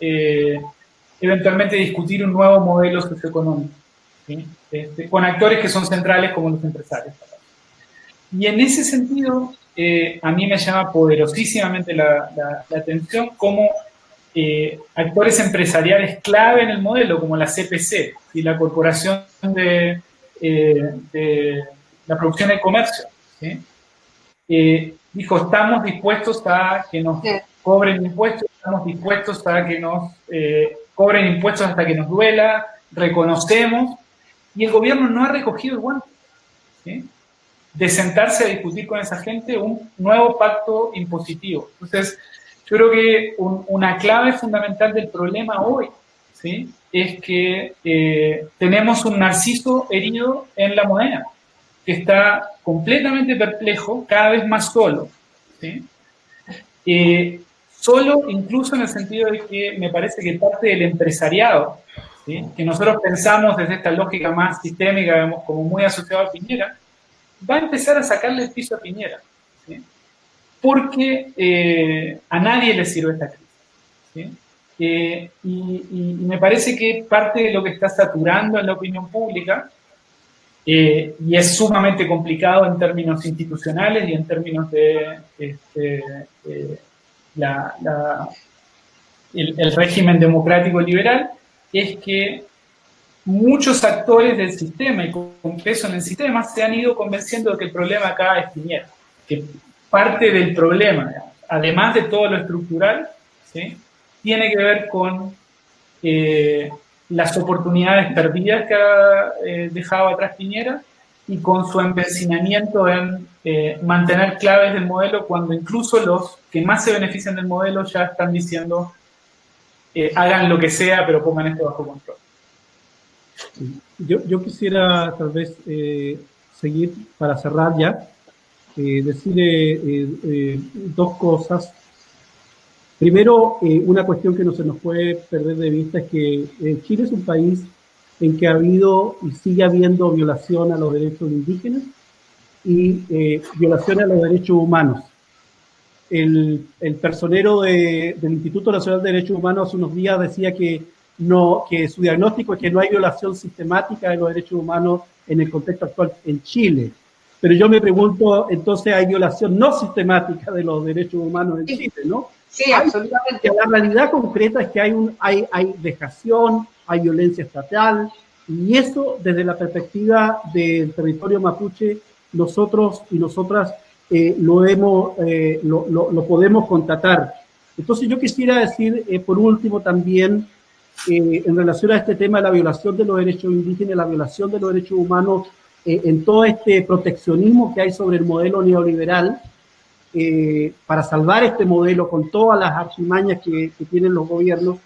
eventualmente discutir un nuevo modelo socioeconómico, ¿sí? Con actores que son centrales como los empresarios. Y en ese sentido, a mí me llama poderosísimamente la atención cómo actores empresariales clave en el modelo, como la CPC y la Corporación de la Producción y Comercio, ¿sí?, dijo, estamos dispuestos a que nos cobren impuestos, estamos dispuestos a que nos cobren impuestos hasta que nos duela, reconocemos, y el gobierno no ha recogido el guante, ¿sí?, de sentarse a discutir con esa gente un nuevo pacto impositivo. Entonces, yo creo que una clave fundamental del problema hoy, ¿sí?, es que tenemos un Narciso herido en la moneda, que está completamente perplejo, cada vez más solo, ¿sí? Solo incluso en el sentido de que me parece que parte del empresariado, ¿sí?, que nosotros pensamos desde esta lógica más sistémica, digamos, como muy asociada a Piñera, va a empezar a sacarle el piso a Piñera, ¿sí?, porque a nadie le sirve esta crisis, ¿sí? Y me parece que parte de lo que está saturando en la opinión pública, y es sumamente complicado en términos institucionales y en términos de el régimen democrático liberal, es que muchos actores del sistema y con peso en el sistema se han ido convenciendo de que el problema acá es Piñera, que parte del problema, digamos, además de todo lo estructural, ¿sí?, tiene que ver con las oportunidades perdidas que ha dejado atrás Piñera y con su empecinamiento en mantener claves del modelo cuando incluso los que más se benefician del modelo ya están diciendo hagan lo que sea pero pongan esto bajo control. Yo quisiera tal vez seguir para cerrar ya, decirle 2 cosas. Primero, una cuestión que no se nos puede perder de vista es que Chile es un país en que ha habido y sigue habiendo violación a los derechos indígenas y violación a los derechos humanos. El personero del Instituto Nacional de Derechos Humanos hace unos días decía que su diagnóstico es que no hay violación sistemática de los derechos humanos en el contexto actual en Chile. Pero yo me pregunto, entonces hay violación no sistemática de los derechos humanos en Chile, ¿no? Sí, absolutamente. La realidad concreta es que hay vejación, hay violencia estatal, y eso desde la perspectiva del territorio mapuche, nosotros y nosotras lo podemos constatar. Entonces yo quisiera decir, por último también, en relación a este tema de la violación de los derechos indígenas, la violación de los derechos humanos, en todo este proteccionismo que hay sobre el modelo neoliberal, para salvar este modelo con todas las artimañas que tienen los gobiernos,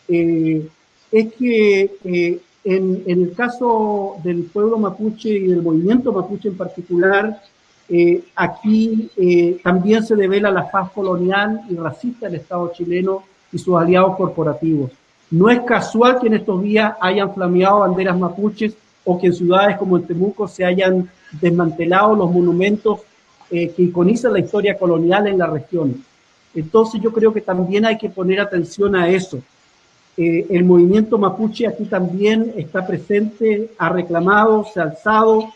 es que en el caso del pueblo mapuche y del movimiento mapuche en particular, aquí también se devela la faz colonial y racista del Estado chileno y sus aliados corporativos. No es casual que en estos días hayan flameado banderas mapuches o que en ciudades como en Temuco se hayan desmantelado los monumentos que iconizan la historia colonial en la región. Entonces yo creo que también hay que poner atención a eso. El movimiento mapuche aquí también está presente, ha reclamado, se ha alzado,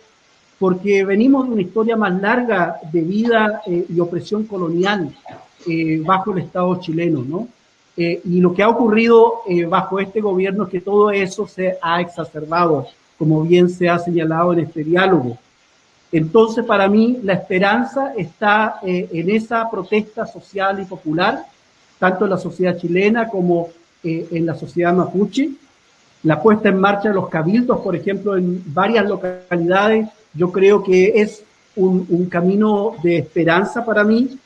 porque venimos de una historia más larga de vida y opresión colonial bajo el Estado chileno, ¿no? Y lo que ha ocurrido bajo este gobierno es que todo eso se ha exacerbado, como bien se ha señalado en este diálogo. Entonces, para mí, la esperanza está en esa protesta social y popular, tanto en la sociedad chilena como en la sociedad mapuche. La puesta en marcha de los cabildos, por ejemplo, en varias localidades, yo creo que es un camino de esperanza para mí.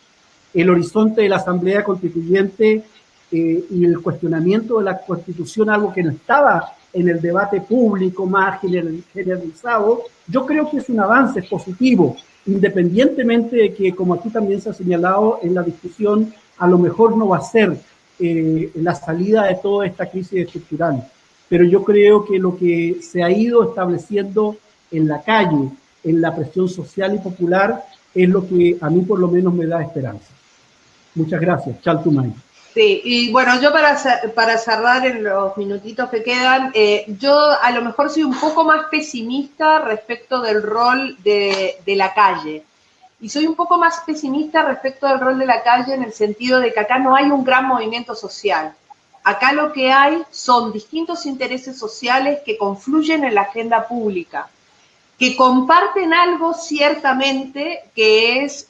El horizonte de la Asamblea Constituyente y el cuestionamiento de la Constitución, algo que no estaba en el debate público más generalizado, yo creo que es un avance positivo, independientemente de que, como aquí también se ha señalado en la discusión, a lo mejor no va a ser la salida de toda esta crisis estructural. Pero yo creo que lo que se ha ido estableciendo en la calle, en la presión social y popular, es lo que a mí por lo menos me da esperanza. Muchas gracias. Chaltumay. Sí, y bueno, yo para cerrar en los minutitos que quedan, yo a lo mejor soy un poco más pesimista respecto del rol de la calle. Y soy un poco más pesimista respecto del rol de la calle en el sentido de que acá no hay un gran movimiento social. Acá lo que hay son distintos intereses sociales que confluyen en la agenda pública, que comparten algo ciertamente que es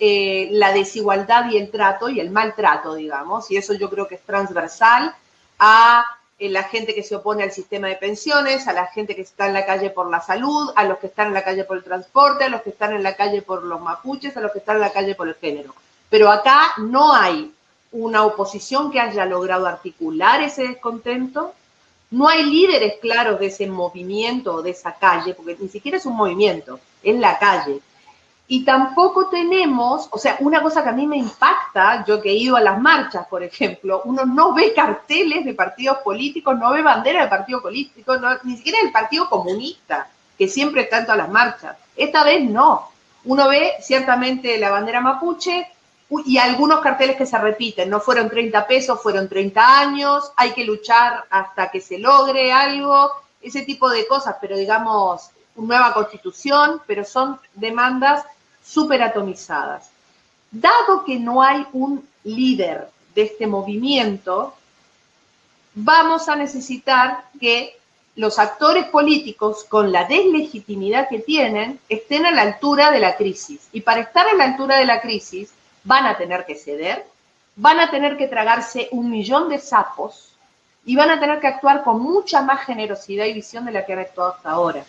la desigualdad y el trato y el maltrato, digamos, y eso yo creo que es transversal a la gente que se opone al sistema de pensiones, a la gente que está en la calle por la salud, a los que están en la calle por el transporte, a los que están en la calle por los mapuches, a los que están en la calle por el género. Pero acá no hay una oposición que haya logrado articular ese descontento. No hay líderes claros de ese movimiento o de esa calle, porque ni siquiera es un movimiento, es la calle. Y tampoco tenemos, o sea, una cosa que a mí me impacta, yo que he ido a las marchas, por ejemplo, uno no ve carteles de partidos políticos, no ve bandera de partido político, no, ni siquiera del Partido Comunista, que siempre está en todas las marchas. Esta vez no. Uno ve ciertamente la bandera mapuche, y algunos carteles que se repiten, no fueron 30 pesos, fueron 30 años, hay que luchar hasta que se logre algo, ese tipo de cosas, pero digamos, una nueva constitución, pero son demandas súper atomizadas. Dado que no hay un líder de este movimiento, vamos a necesitar que los actores políticos, con la deslegitimidad que tienen, estén a la altura de la crisis. Y para estar a la altura de la crisis, van a tener que ceder, van a tener que tragarse 1 millón de sapos y van a tener que actuar con mucha más generosidad y visión de la que han actuado hasta ahora.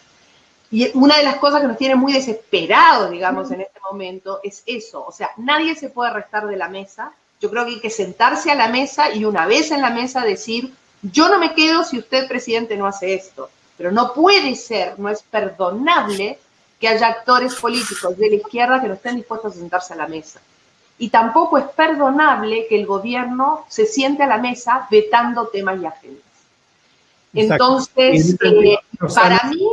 Y una de las cosas que nos tiene muy desesperados, digamos, en este momento es eso. O sea, nadie se puede restar de la mesa. Yo creo que hay que sentarse a la mesa y una vez en la mesa decir, yo no me quedo si usted, presidente, no hace esto. Pero no puede ser, no es perdonable que haya actores políticos de la izquierda que no estén dispuestos a sentarse a la mesa. Y tampoco es perdonable que el gobierno se siente a la mesa vetando temas y agendas. Entonces, para mí,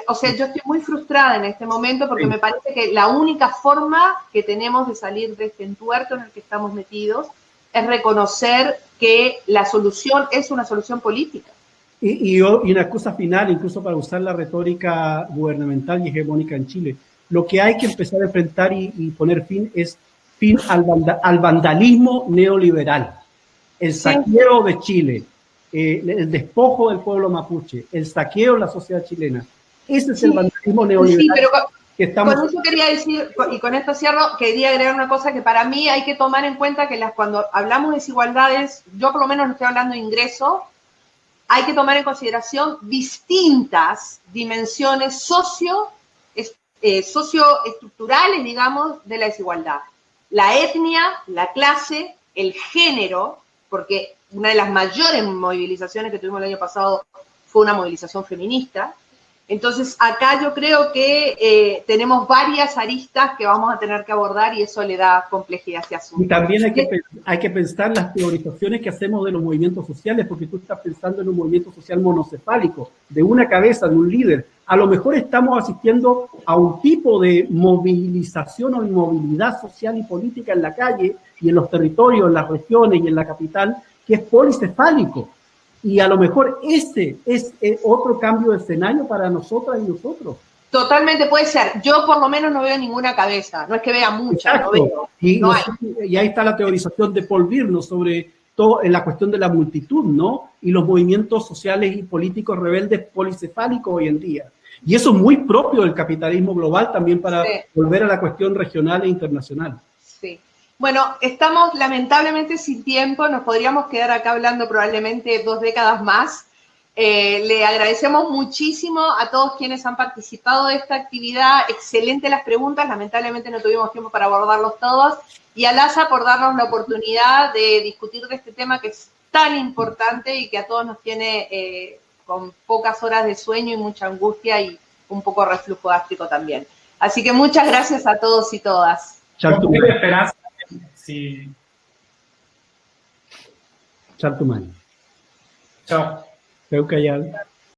o sea, yo estoy muy frustrada en este momento porque me parece que la única forma que tenemos de salir de este entuerto en el que estamos metidos es reconocer que la solución es una solución política. Y una cosa final, incluso para usar la retórica gubernamental y hegemónica en Chile. lo que hay que empezar a enfrentar y poner fin es fin al vandalismo neoliberal, el saqueo de Chile, el despojo del pueblo mapuche, el saqueo de la sociedad chilena. Ese es el vandalismo neoliberal. Sí, pero con eso quería decir, y con esto cierro, quería agregar una cosa que para mí hay que tomar en cuenta que cuando hablamos de desigualdades, yo por lo menos no estoy hablando de ingreso, hay que tomar en consideración distintas dimensiones socioestructurales, digamos, de la desigualdad. La etnia, la clase, el género, porque una de las mayores movilizaciones que tuvimos el año pasado fue una movilización feminista. Entonces, acá yo creo que tenemos varias aristas que vamos a tener que abordar y eso le da complejidad a este asunto. Y también hay que pensar las teorizaciones que hacemos de los movimientos sociales, porque tú estás pensando en un movimiento social monocefálico, de una cabeza, de un líder. A lo mejor estamos asistiendo a un tipo de movilización o inmovilidad social y política en la calle y en los territorios, en las regiones y en la capital, que es policefálico. Y a lo mejor ese es otro cambio de escenario para nosotras y nosotros. Totalmente puede ser. Yo por lo menos no veo ninguna cabeza. No es que vea muchas, no veo. Y ahí está la teorización de Paul Birnos sobre todo en la cuestión de la multitud, ¿no? Y los movimientos sociales y políticos rebeldes policefálicos hoy en día. Y eso es muy propio del capitalismo global también para volver a la cuestión regional e internacional. Sí. Bueno, estamos lamentablemente sin tiempo, nos podríamos quedar acá hablando probablemente 2 décadas más. Le agradecemos muchísimo a todos quienes han participado de esta actividad. Excelente las preguntas, lamentablemente no tuvimos tiempo para abordarlos todos. Y a LASA por darnos la oportunidad de discutir de este tema que es tan importante y que a todos nos tiene con pocas horas de sueño y mucha angustia y un poco de reflujo gástrico también. Así que muchas gracias a todos y todas. Con esperanza. Sí. Chartumani. Chao. Peu Callal.